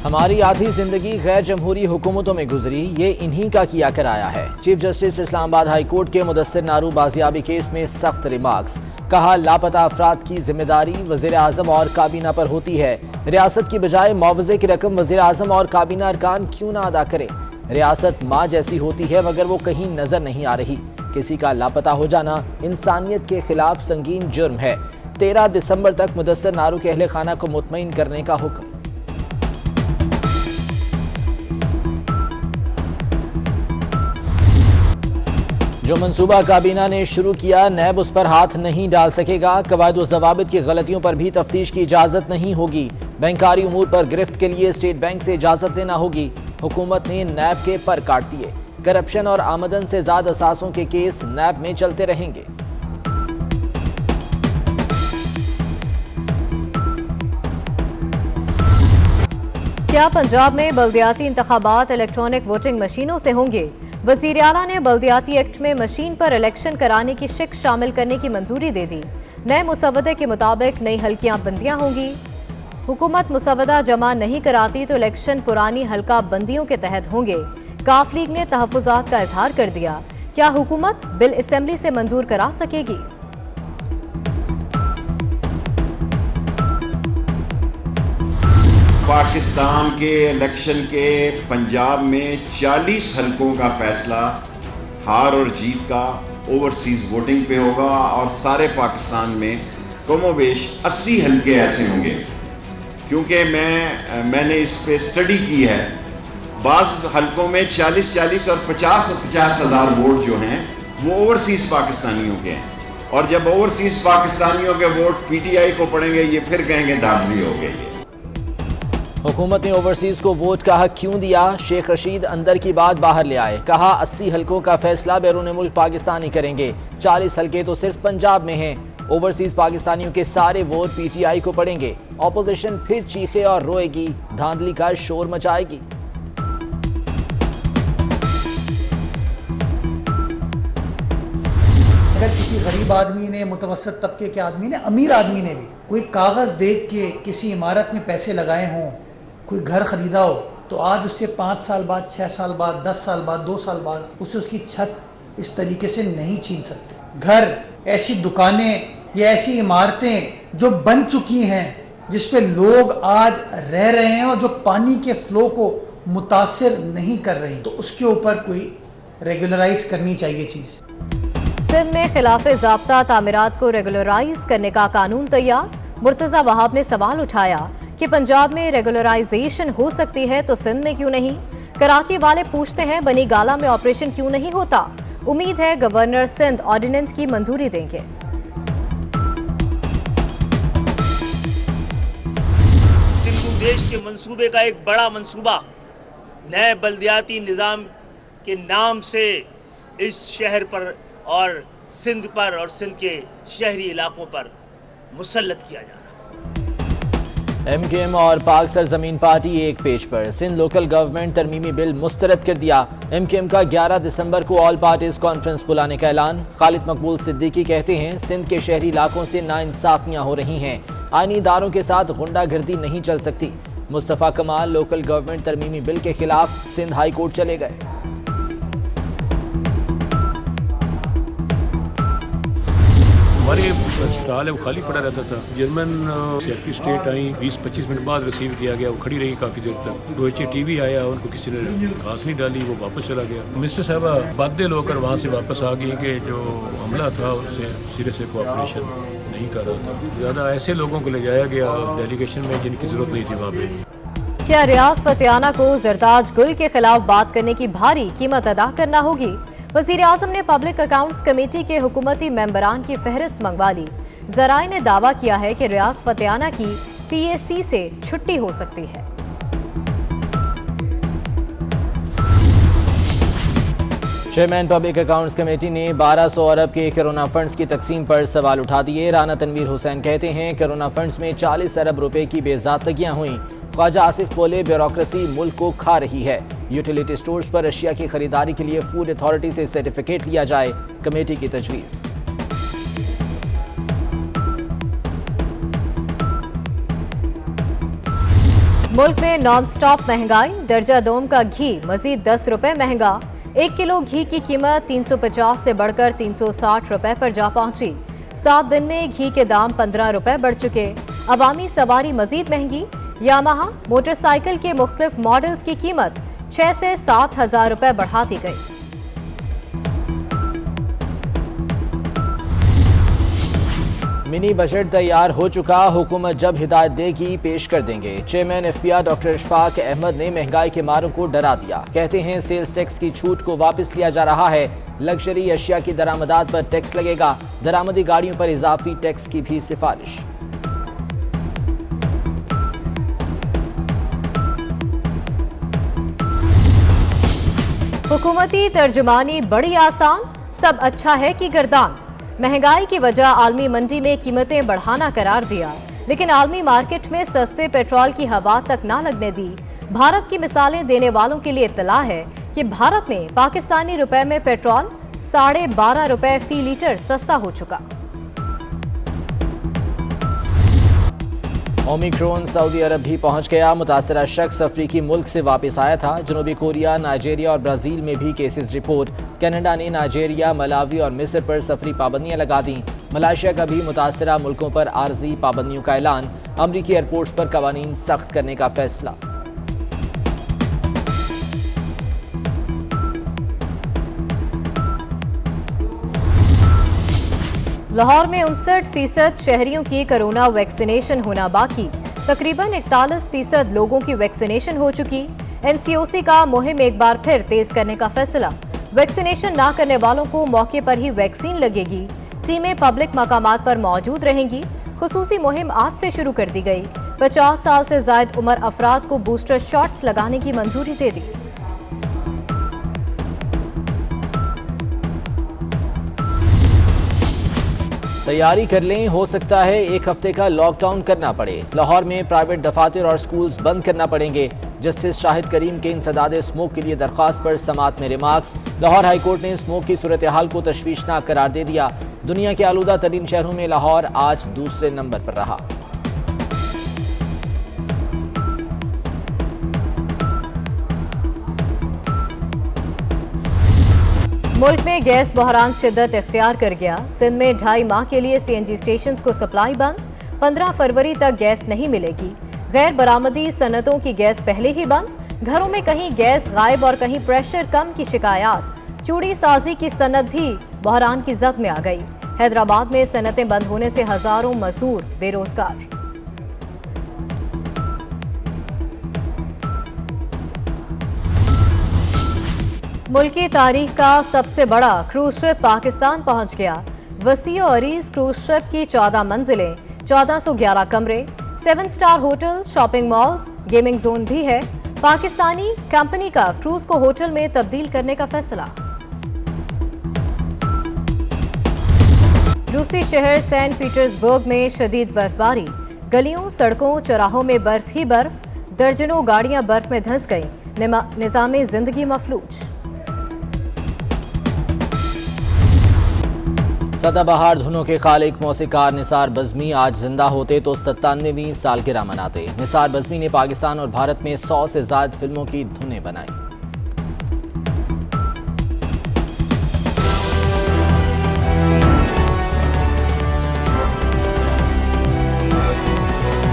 हमारी आधी जिंदगी गैर जमहूरी हुकूमतों में गुजरी, ये इन्हीं का किया कराया है। Chief justice Islamabad high court के मुदस्सिर नारू बाजियाबी केस में सख्त रिमार्क्स। कहा, लापता अफराद की जिम्मेदारी वज़ीर आज़म और काबीना पर होती है। रियासत की बजाय मुआवजे की रकम वज़ीर आज़म और काबीना अरकान क्यों ना अदा करें। रियासत माँ जैसी होती है मगर वो कहीं नजर नहीं आ रही। किसी का लापता हो जाना इंसानियत के खिलाफ संगीन जुर्म है। 13 दिसंबर तक मुदस्सिर नारू के अहले खाना को मुतमईन करने का हुक्म। जो मंसूबा काबीना ने शुरू किया, नैब उस पर हाथ नहीं डाल सकेगा। कवायद व ज़वाबित की गलतियों पर भी तफ्तीश की इजाज़त नहीं होगी। बैंकारी उमूर पर गिरफ्त के लिए स्टेट बैंक से इजाज़त लेना होगी। हुकूमत ने नैब के पर काट दिए। करप्शन और आमदन से ज़्यादा असासों के केस नैब में चलते रहेंगे। क्या पंजाब में बल्दियाती इंतखाबात इलेक्ट्रॉनिक वोटिंग मशीनों से होंगे? वज़ीर आला ने बल्दियाती एक्ट में मशीन पर इलेक्शन कराने की शिक शामिल करने की मंजूरी दे दी। नए मुसवदे के मुताबिक नई हल्कियां बंदियां होंगी। हुकूमत मुसवदा जमा नहीं कराती तो इलेक्शन पुरानी हल्का बंदियों के तहत होंगे। काफ लीग ने तहफ़्फ़ुज़ात का इजहार कर दिया। क्या हुकूमत बिल असेंबली से मंजूर करा सकेगी? पाकिस्तान के इलेक्शन के पंजाब में 40 हलकों का फैसला हार और जीत का ओवरसीज वोटिंग पे होगा और सारे पाकिस्तान में कमोबेश 80 हलके ऐसे होंगे। क्योंकि मैंने इस पे स्टडी की है, बाज़ हलकों में 40-40 और 50-50 हज़ार वोट जो हैं वो ओवरसीज पाकिस्तानियों के हैं। और जब ओवरसीज पाकिस्तानियों के वोट पीटीआई को पड़ेंगे, ये फिर कहेंगे धांधली हो गई है। हुकूमत ने ओवरसीज को वोट का हक क्यों दिया? शेख रशीद अंदर की बात बाहर ले आए। कहा, 80 हलकों का फैसला बैरून मुल्क पाकिस्तानी करेंगे। 40 हलके तो सिर्फ पंजाब में हैं। ओवरसीज पाकिस्तानियों के सारे वोट पीटीआई को पड़ेंगे। ऑपोजिशन फिर चीखे और रोएगी, धांधली का शोर मचाएगी। अगर किसी गरीब आदमी ने, मुतवसत तबके के आदमी ने, अमीर आदमी ने भी कोई कागज़ देख के किसी इमारत में पैसे लगाए हों, कोई घर खरीदा हो, तो आज उससे 5 साल बाद, 6 साल बाद, 10 साल बाद, 2 साल बाद उसे उसकी छत इस तरीके से नहीं छीन सकते। घर, ऐसी दुकानें या ऐसी इमारतें जो बन चुकी हैं, जिस पे लोग आज रह रहे हैं और जो पानी के फ्लो को मुतासिर नहीं कर रही, तो उसके ऊपर कोई रेगुलराइज करनी चाहिए चीज़। सिंध में खिलाफ ज़ाब्ता तामीरात को रेगुलराइज करने का कानून तैयार। मुर्तज़ा वहाब ने सवाल उठाया कि पंजाब में रेगुलराइजेशन हो सकती है तो सिंध में क्यों नहीं? कराची वाले पूछते हैं, बनी गाला में ऑपरेशन क्यों नहीं होता? उम्मीद है गवर्नर सिंध ऑर्डिनेंस की मंजूरी देंगे। सिंधु देश के मंसूबे का एक बड़ा मंसूबा नए बल्दियाती निज़ाम के नाम से इस शहर पर और सिंध पर और सिंध के शहरी इलाकों पर मुसल्लत किया जा रहा है। एमकेएम और पाक सरजमीन पार्टी एक पेज पर। सिंध लोकल गवर्नमेंट तरमीमी बिल मुस्तरद कर दिया। एमकेएम का 11 दिसंबर को ऑल पार्टीज कॉन्फ्रेंस बुलाने का ऐलान। खालिद मकबूल सिद्दीकी कहते हैं, सिंध के शहरी इलाकों से नाइंसाफियां हो रही हैं। आईनी इदारों के साथ गुंडागर्दी नहीं चल सकती। मुस्तफ़ा कमाल लोकल गवर्नमेंट तरमीमी बिल के खिलाफ सिंध हाई कोर्ट चले गए। हमारे स्टॉल है वो खाली पड़ा रहता था। जर्मन सेक्रेटरी स्टेट आई, 20-25 मिनट बाद रिसीव किया गया, वो खड़ी रही काफ़ी देर तक। डोइचे टीवी आया, उनको किसी ने घास नहीं डाली, वो वापस चला गया। मिनिस्टर साहबा बादल होकर वहाँ से वापस आ गई कि जो हमला था उससे सिरे से कोऑपरेशन नहीं कर रहा था। ज़्यादा ऐसे लोगों को ले जाया गया डेलीगेशन में जिनकी ज़रूरत नहीं थी वहाँ पे। क्या रियाज फतियाना को जरताज गुल के खिलाफ बात करने की भारी कीमत अदा करना होगी? वज़ीर आज़म ने पब्लिक अकाउंट्स कमेटी के हुकूमती मेंबरान की फहरिस्त मंगवा ली। ज़राए ने दावा किया है कि रियाज फतियाना की पीएसी से छुट्टी हो सकती है। चेयरमैन पब्लिक अकाउंट्स कमेटी ने 1200 अरब के कोरोना फंड्स की तकसीम पर सवाल उठा दिए। राना तनवीर हुसैन कहते हैं, कोरोना फंड्स में 40 अरब रुपए की बेज़ाब्तगियां हुई। ख्वाजा आसिफ बोले, ब्यूरोक्रेसी मुल्क को खा रही है। यूटिलिटी स्टोर्स पर अशिया की खरीदारी के लिए फूड अथॉरिटी से सर्टिफिकेट लिया जाए, कमेटी की तजवीज़। मुल्क में नॉन स्टॉप महंगाई, दर्जा दोम का घी मजीद 10 रुपए महंगा। 1 किलो घी की कीमत 350 से बढ़कर 360 रुपए पर जा पहुंची। 7 दिन में घी के दाम 15 रुपए बढ़ चुके। अवामी सवारी मजीद महंगी। यामाहा मोटरसाइकिल के मुख्तलिफ मॉडल्स की कीमत 6 से 7 हजार रुपए बढ़ा दी गई। मिनी बजट तैयार हो चुका, हुकूमत जब हिदायत देगी पेश कर देंगे। Chairman FPR doctor Ishfaq Ahmad ने महंगाई के मारों को डरा दिया। कहते हैं सेल्स टैक्स की छूट को वापस लिया जा रहा है। लग्जरी अशिया की दरामदात पर टैक्स लगेगा। दरामदी गाड़ियों पर इजाफी टैक्स की भी सिफारिश। हुकूमती तर्जुमानी बड़ी आसान, सब अच्छा है कि गर्दान। महंगाई की वजह आलमी मंडी में कीमतें बढ़ाना करार दिया, लेकिन आलमी मार्केट में सस्ते पेट्रोल की हवा तक ना लगने दी। भारत की मिसालें देने वालों के लिए इत्तला है कि भारत में पाकिस्तानी रुपए में पेट्रोल 12.5 रुपए फी लीटर सस्ता हो चुका। ओमिक्रॉन सऊदी अरब भी पहुंच गया। मुतासरा शख्स अफ्रीकी मुल्क से वापस आया था। जनूबी कोरिया, नाइजेरिया और ब्राज़ील में भी केसेस रिपोर्ट। कनाडा ने नाइजेरिया, मलावी और मिस्र पर सफरी पाबंदियां लगा दी। मलेशिया का भी मुतासरा मुल्कों पर आर्जी पाबंदियों का ऐलान। अमरीकी एयरपोर्ट्स पर कवानीन सख्त करने का फैसला। लाहौर में 59% शहरियों की कोरोना वैक्सीनेशन होना बाकी। तकरीबन 41% लोगों की वैक्सीनेशन हो चुकी। एनसीओसी का मुहिम एक बार फिर तेज करने का फैसला। वैक्सीनेशन ना करने वालों को मौके पर ही वैक्सीन लगेगी। टीमें पब्लिक मकामात पर मौजूद रहेंगी। खुसूसी मुहिम आज से शुरू कर दी गई। 50 साल से जायद उम्र अफराद को बूस्टर शॉट्स लगाने की मंजूरी दे दी। तैयारी कर लें, हो सकता है 1 हफ्ते का लॉकडाउन करना पड़े। लाहौर में प्राइवेट दफातर और स्कूल्स बंद करना पड़ेंगे। जस्टिस शाहिद करीम के इंसदाद स्मोक के लिए दरख्वास्त पर समात में रिमार्क्स। लाहौर हाई कोर्ट ने स्मोक की सूरत हाल को तशवीशनाक करार दे दिया। दुनिया के आलूदा तरीन शहरों में लाहौर आज दूसरे नंबर पर रहा। मुल्क में गैस बहरान शिद्दत इख्तियार कर गया। सिंध में 2.5 माह के लिए सीएनजी स्टेशन को सप्लाई बंद। 15 फरवरी तक गैस नहीं मिलेगी। गैर बरामदी सनतों की गैस पहले ही बंद। घरों में कहीं गैस गायब और कहीं प्रेशर कम की शिकायत। चूड़ी साजी की सनत भी बहरान की जद में आ गई। हैदराबाद में सनतें बंद होने से हजारों मजदूर बेरोजगार। मुल्की तारीख का सबसे बड़ा क्रूज शिप पाकिस्तान पहुंच गया। वसी और अरीज क्रूज शिप की 14 मंजिलें, 1411 कमरे, 7 star hotel, shopping malls, gaming zone भी है। पाकिस्तानी कंपनी का क्रूज को होटल में तब्दील करने का फैसला। रूसी शहर सेंट पीटर्सबर्ग में शदीद बर्फबारी। गलियों, सड़कों, चौराहों में बर्फ ही बर्फ। दर्जनों गाड़ियां बर्फ में धंस गईं। निजामे जिंदगी मफलूज। सदाबहार धुनों के खालिक मौसीकार निसार बज़मी आज जिंदा होते तो 97वीं सालगिरह मनाते। निसार बज़मी ने पाकिस्तान और भारत में 100 से ज़ायद फिल्मों की धुनें बनाई।